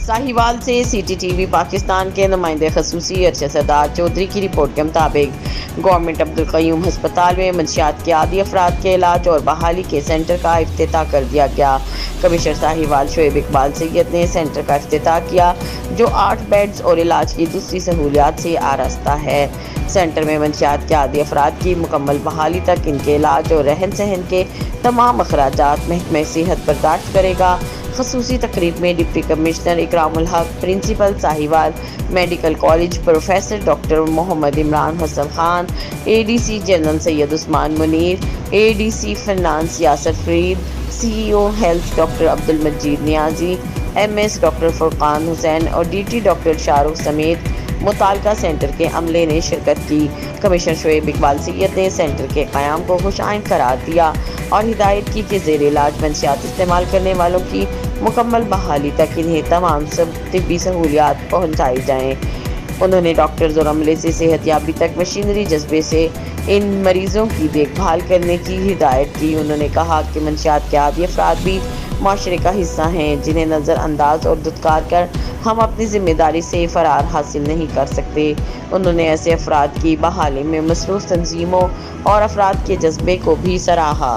साहिवाल से CCTV पाकिस्तान के नुमाइंदे खसूसी अरशद सदार चौधरी की रिपोर्ट के मुताबिक गवर्नमेंट अब्दुल क़य्यूम हस्पताल में मंशियात के आदी अफराद के इलाज और बहाली के सेंटर का इफ्तिताह कर दिया गया। कमिश्नर साहिवाल शोएब इकबाल सैयद ने सेंटर का इफ्तिताह किया, जो 8 बेड्स और इलाज की दूसरी सहूलियात से आरास्ता है। सेंटर में मंशियात के आदी अफराद की मुकम्मल बहाली तक इनके इलाज और रहन सहन के तमाम अखराजात महकमे सेहत बर्दाश्त करेगा। खसूसी तकरीब में deputy commissioner Ikramul Haq, principal Sahiwal medical college professor doctor Mohammad Imran Hasan Khan, ADC general Syed Usman Munir, ADC finance Yasir Farid, CEO health doctor Abdul Majeed Niazi, MS doctor Furqan Hussain और DT डॉक्टर शाहरुख समेत मुताल्लिका सेंटर के अमले ने शिरकत की। कमिश्नर शोएब इकबाल सैयद ने सेंटर के क़याम को खुशाइन करार दिया और हिदायत की कि ज़ेर इलाज मंशियात इस्तेमाल करने वालों की मुकम्मल बहाली तक इन्हें तमाम सब तिब्बी सहूलियात पहुँचाई जाएँ। उन्होंने डॉक्टर्स और अमले से सेहतयाबी तक मशीनरी जज्बे से इन मरीजों की देखभाल करने की हिदायत की। उन्होंने कहा कि मंशियात के आदी अफराद भी माशरे का हिस्सा हैं, जिन्हें नज़रअंदाज और दुत्कार कर हम अपनी जिम्मेदारी से फरार हासिल नहीं कर सकते। उन्होंने ऐसे अफराद की बहाली में मसरूफ़ तंजीमों और अफराद के जज्बे को भी सराहा।